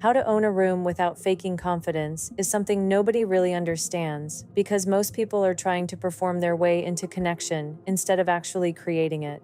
How to own a room without faking confidence is something nobody really understands because most people are trying to perform their way into connection instead of actually creating it.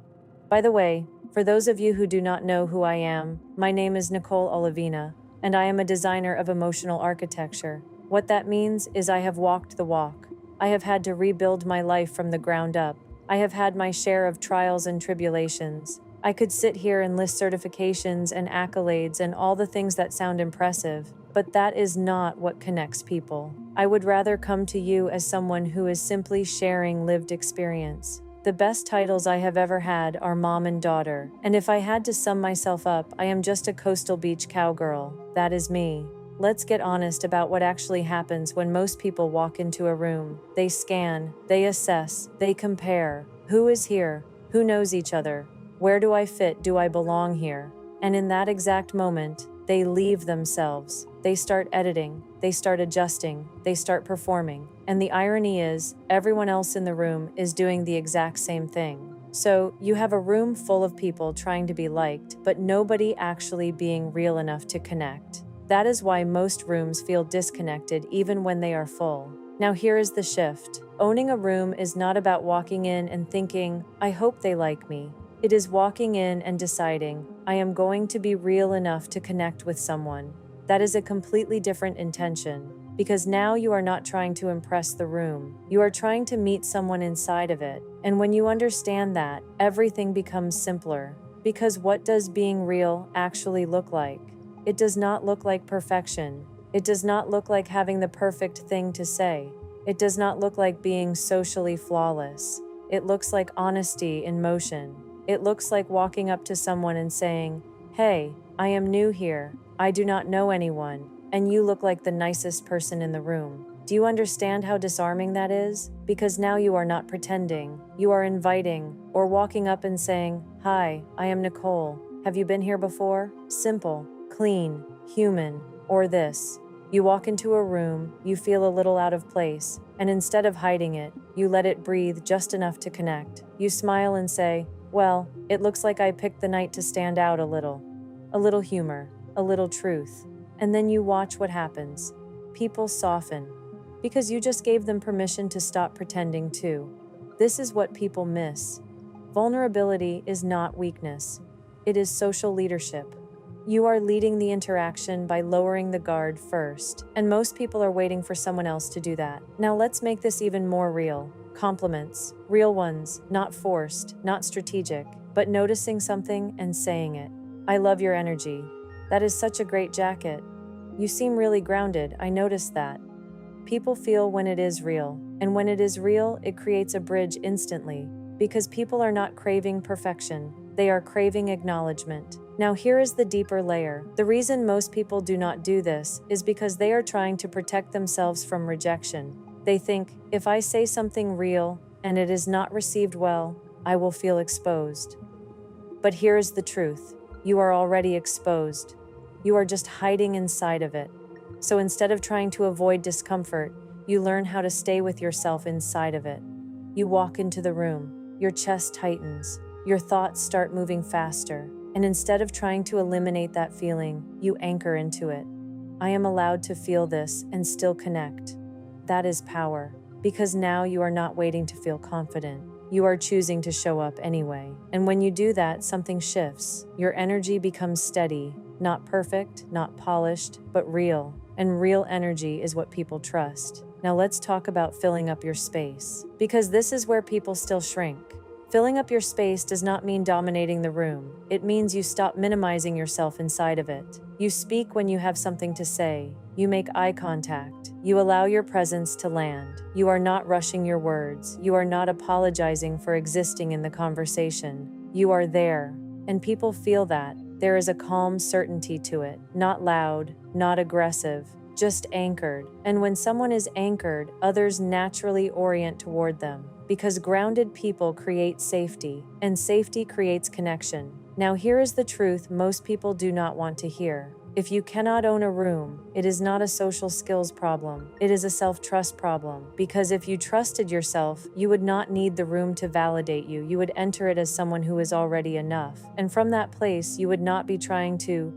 By the way, for those of you who do not know who I am, my name is Nicole Oliveena, and I am a designer of emotional architecture. What that means is I have walked the walk. I have had to rebuild my life from the ground up. I have had my share of trials and tribulations. I could sit here and list certifications and accolades and all the things that sound impressive, but that is not what connects people. I would rather come to you as someone who is simply sharing lived experience. The best titles I have ever had are mom and daughter, and if I had to sum myself up, I am just a coastal beach cowgirl. That is me. Let's get honest about what actually happens when most people walk into a room. They scan, they assess, they compare. Who is here? Who knows each other? Where do I fit? Do I belong here? And in that exact moment, they leave themselves. They start editing, they start adjusting, they start performing. And the irony is, everyone else in the room is doing the exact same thing. So, you have a room full of people trying to be liked, but nobody actually being real enough to connect. That is why most rooms feel disconnected even when they are full. Now here is the shift. Owning a room is not about walking in and thinking, I hope they like me. It is walking in and deciding, I am going to be real enough to connect with someone. That is a completely different intention, because now you are not trying to impress the room. You are trying to meet someone inside of it. And when you understand that, everything becomes simpler. Because what does being real actually look like? It does not look like perfection. It does not look like having the perfect thing to say. It does not look like being socially flawless. It looks like honesty in motion. It looks like walking up to someone and saying, hey, I am new here. I do not know anyone, and you look like the nicest person in the room. Do you understand how disarming that is? Because now you are not pretending. You are inviting, or walking up and saying, hi, I am Nicole. Have you been here before? Simple, clean, human, or this. You walk into a room, you feel a little out of place, and instead of hiding it, you let it breathe just enough to connect. You smile and say, well, it looks like I picked the night to stand out a little. A little humor, a little truth. And then you watch what happens. People soften. Because you just gave them permission to stop pretending too. This is what people miss. Vulnerability is not weakness. It is social leadership. You are leading the interaction by lowering the guard first, and most people are waiting for someone else to do that. Now let's make this even more real. Compliments, real ones, not forced, not strategic, but noticing something and saying it. I love your energy. That is such a great jacket. You seem really grounded, I noticed that. People feel when it is real, and when it is real, it creates a bridge instantly, because people are not craving perfection, they are craving acknowledgement. Now here is the deeper layer. The reason most people do not do this is because they are trying to protect themselves from rejection. They think, if I say something real and it is not received well, I will feel exposed. But here is the truth. You are already exposed. You are just hiding inside of it. So instead of trying to avoid discomfort, you learn how to stay with yourself inside of it. You walk into the room, your chest tightens, your thoughts start moving faster, and instead of trying to eliminate that feeling, you anchor into it. I am allowed to feel this and still connect. That is power, because now you are not waiting to feel confident. You are choosing to show up anyway. And when you do that, something shifts. Your energy becomes steady, not perfect, not polished, but real. And real energy is what people trust. Now let's talk about filling up your space, because this is where people still shrink. Filling up your space does not mean dominating the room. It means you stop minimizing yourself inside of it. You speak when you have something to say. You make eye contact. You allow your presence to land. You are not rushing your words. You are not apologizing for existing in the conversation. You are there. And people feel that. There is a calm certainty to it. Not loud, not aggressive, just anchored. And when someone is anchored, others naturally orient toward them. Because grounded people create safety, and safety creates connection. Now here is the truth most people do not want to hear. If you cannot own a room, it is not a social skills problem. It is a self-trust problem. Because if you trusted yourself, you would not need the room to validate you. You would enter it as someone who is already enough. And from that place, you would not be trying to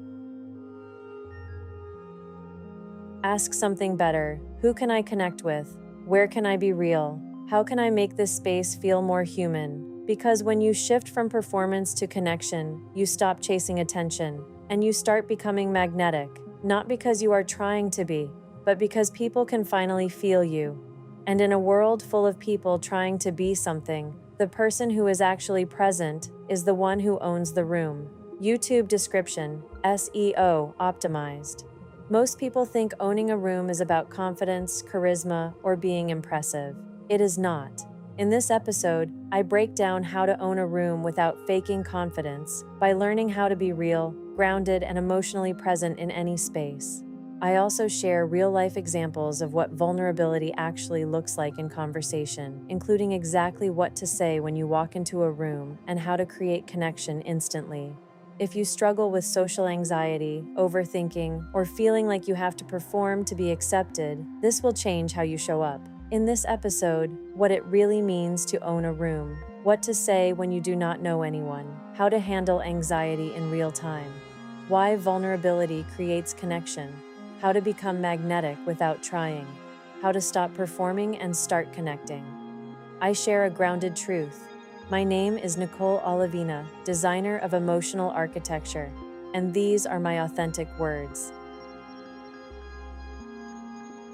Ask something better. Who can I connect with? Where can I be real? How can I make this space feel more human? Because when you shift from performance to connection, you stop chasing attention and you start becoming magnetic, not because you are trying to be, but because people can finally feel you. And in a world full of people trying to be something, the person who is actually present is the one who owns the room. YouTube description: SEO optimized. Most people think owning a room is about confidence, charisma, or being impressive. It is not. In this episode, I break down how to own a room without faking confidence by learning how to be real, grounded, and emotionally present in any space. I also share real-life examples of what vulnerability actually looks like in conversation, including exactly what to say when you walk into a room and how to create connection instantly. If you struggle with social anxiety, overthinking, or feeling like you have to perform to be accepted, this will change how you show up. In this episode, what it really means to own a room, what to say when you do not know anyone, how to handle anxiety in real time, why vulnerability creates connection, how to become magnetic without trying, how to stop performing and start connecting. I share a grounded truth. My name is Nicole Oliveena, designer of emotional architecture, and these are my authentic words.